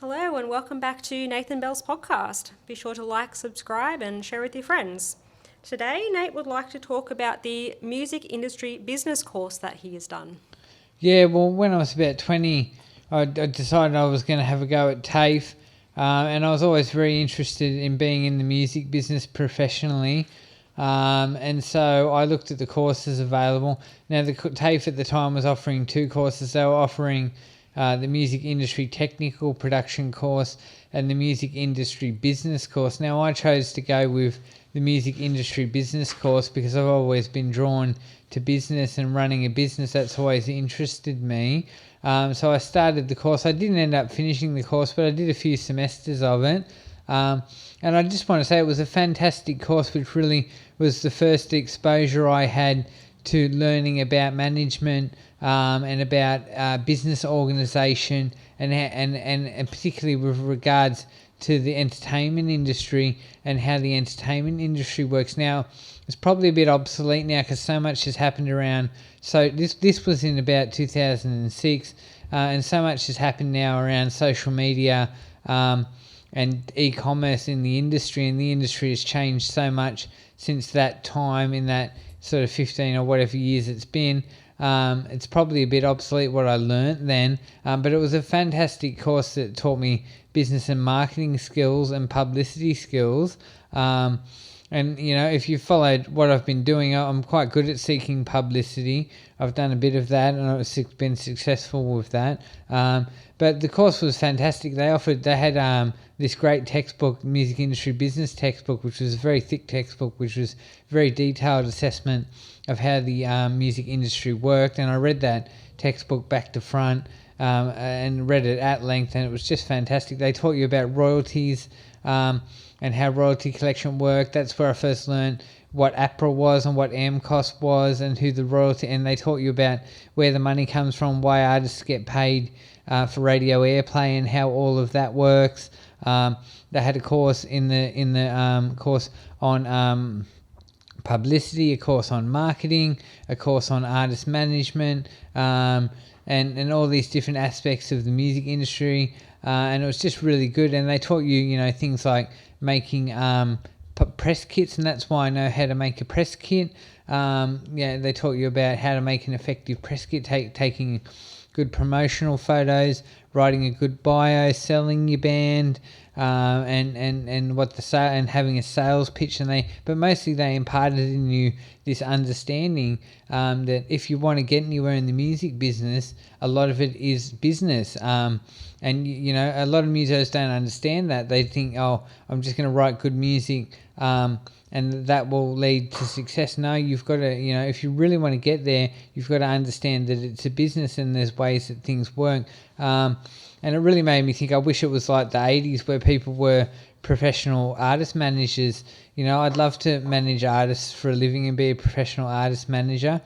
Hello and welcome back to Nathan Bell's podcast. Be sure to like, subscribe and share with your friends. Today, Nate would like to talk about the music industry business course that he has done. Yeah, well, when I was about 20, I decided I was going to have a go at TAFE, and I was always very interested in being in the music business professionally. And so I looked at the courses available. Now, the TAFE at the time was offering two courses. They were offering the music industry technical production course and the music industry business course. Now, I chose to go with the music industry business course because I've always been drawn to business and running a business. That's always interested me. So I started the course. I didn't end up finishing the course, but I did a few semesters of it. And I just want to say it was a fantastic course, which really was the first exposure I had to learning about management and about business organisation and particularly with regards to the entertainment industry and how the entertainment industry works. Now, it's probably a bit obsolete now because so much has happened around. So this was in about 2006, and so much has happened now around social media and e-commerce in the industry, and the industry has changed so much since that time, in that sort of 15 or whatever years it's been. It's probably a bit obsolete what I learnt then, but it was a fantastic course that taught me business and marketing skills and publicity skills. And, you know, if you followed what I've been doing, I'm quite good at seeking publicity. I've done a bit of that and I've been successful with that. But the course was fantastic. They had this great textbook, music industry business textbook, which was a very thick textbook, which was very detailed assessment of how the music industry worked. And I read that textbook back to front and read it at length, and it was just fantastic. They taught you about royalties and how royalty collection worked. That's where I first learned what APRA was and what AMCOS was and who the royalty, and they taught you about where the money comes from, why artists get paid for radio airplay and how all of that works. They had a course in the course on publicity, a course on marketing, a course on artist management, and all these different aspects of the music industry. And it was just really good. And they taught you, things like making press kits, and that's why I know how to make a press kit. They taught you about how to make an effective press kit, taking good promotional photos, writing a good bio, selling your band, and what the sale, and having a sales pitch. But mostly they imparted in you this understanding that if you want to get anywhere in the music business, a lot of it is business. And a lot of musos don't understand that. They think, oh, I'm just going to write good music, and that will lead to success. No, you've got to, if you really want to get there, you've got to understand that it's a business and there's ways that things work. And it really made me think, I wish it was like the 80s where people were professional artist managers. I'd love to manage artists for a living and be a professional artist manager.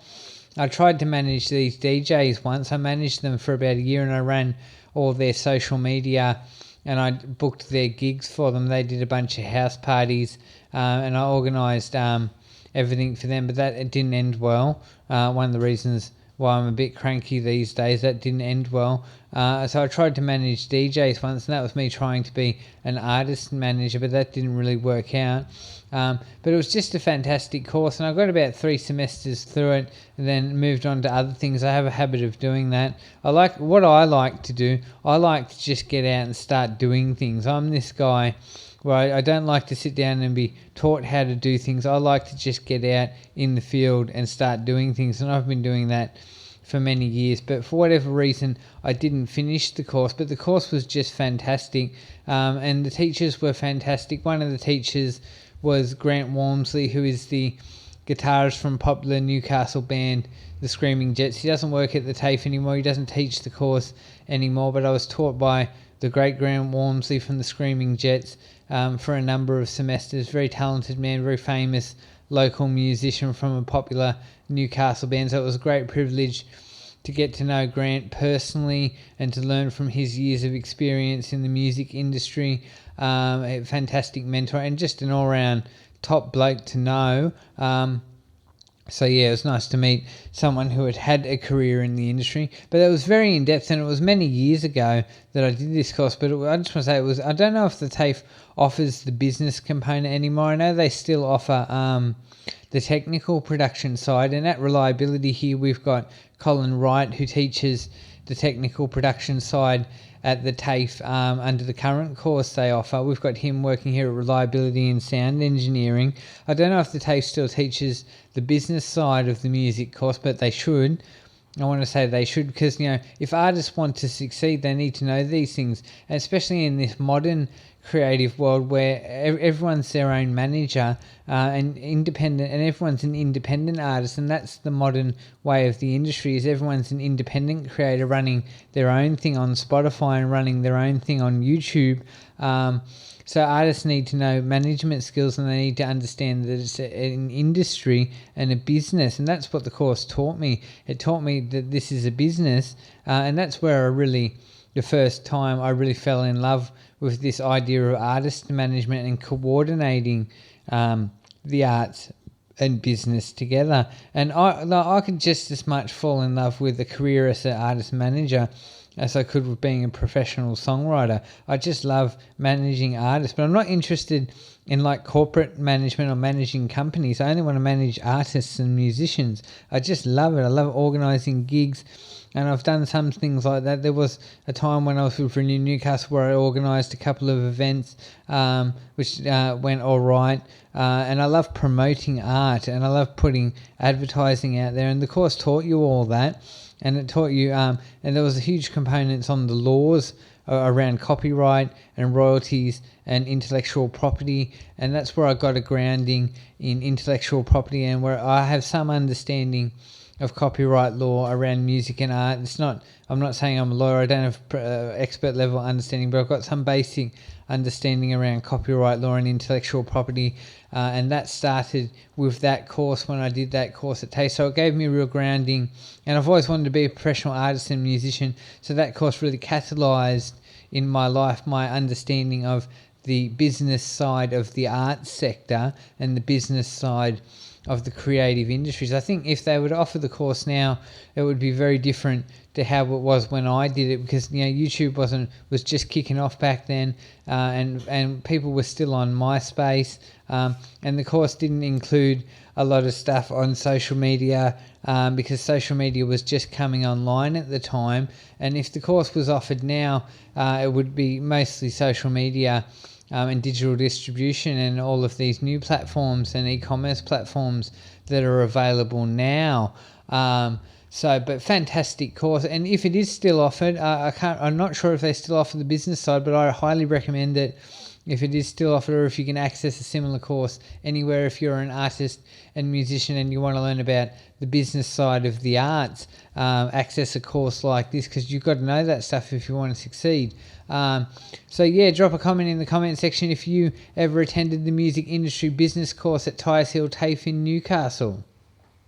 I tried to manage these DJs once. I managed them for about a year, and I ran all their social media and I booked their gigs for them. They did a bunch of house parties, and I organised everything for them, but it didn't end well. One of the reasons why I'm a bit cranky these days, that didn't end well. So I tried to manage DJs once, and that was me trying to be an artist manager, but that didn't really work out. But it was just a fantastic course, and I got about 3 semesters through it and then moved on to other things. I have a habit of doing that. I like to do. I like to just get out and start doing things. I'm this guy where I don't like to sit down and be taught how to do things. I like to just get out in the field and start doing things, and I've been doing that for many years. But for whatever reason, I didn't finish the course, but the course was just fantastic, and the teachers were fantastic. One of the teachers was Grant Walmsley, who is the guitarist from popular Newcastle band the Screaming Jets. He doesn't work at the TAFE anymore. He doesn't teach the course anymore, but I was taught by the great Grant Walmsley from the Screaming Jets for a number of semesters. Very talented man, very famous local musician from a popular Newcastle band. So it was a great privilege to get to know Grant personally and to learn from his years of experience in the music industry. A fantastic mentor and just an all-round top bloke to know. So yeah, it was nice to meet someone who had had a career in the industry. But it was very in depth, and it was many years ago that I did this course. But I just want to say it was. I don't know if the TAFE offers the business component anymore. I know they still offer the technical production side, and at Reliability here we've got Colin Wright, who teaches the technical production side at the TAFE under the current course they offer. We've got him working here at Reliability and Sound Engineering. I don't know if the TAFE still teaches the business side of the music course, but they should. I want to say they should, because if artists want to succeed, they need to know these things, and especially in this modern creative world where everyone's their own manager and independent, and everyone's an independent artist, and that's the modern way of the industry. Is everyone's an independent creator running their own thing on Spotify and running their own thing on YouTube. So artists need to know management skills, and they need to understand that it's an industry and a business, and that's what the course taught me. It taught me that this is a business, and that's where the first time I really fell in love with this idea of artist management and coordinating the arts and business together. And I could just as much fall in love with a career as an artist manager as I could with being a professional songwriter. I just love managing artists, but I'm not interested in like corporate management or managing companies. I only want to manage artists and musicians. I just love it. I love organising gigs, and I've done some things like that. There was a time when I was with Renew Newcastle where I organised a couple of events which went all right. And I love promoting art, and I love putting advertising out there, and the course taught you all that. And it taught you, and there was a huge components on the laws around copyright and royalties and intellectual property, and that's where I got a grounding in intellectual property, and where I have some understanding of copyright law around music and art. I'm not saying I'm a lawyer. I don't have expert level understanding, but I've got some basic understanding around copyright law and intellectual property, and that started with that course when I did that course at TAFE. So it gave me a real grounding, and I've always wanted to be a professional artist and musician, so that course really catalysed in my life my understanding of the business side of the arts sector and the business side of the creative industries. I think if they would offer the course now, it would be very different to how it was when I did it, because YouTube was just kicking off back then, and people were still on MySpace, and the course didn't include a lot of stuff on social media, because social media was just coming online at the time. And if the course was offered now, it would be mostly social media and digital distribution and all of these new platforms and e-commerce platforms that are available now. But fantastic course, and if it is still offered, I'm not sure if they still offer the business side, but I highly recommend it if it is still offered, or if you can access a similar course anywhere. If you're an artist and musician and you want to learn about the business side of the arts, access a course like this, because you've got to know that stuff if you want to succeed. Drop a comment in the comment section if you ever attended the music industry business course at Tyers Hill TAFE in Newcastle.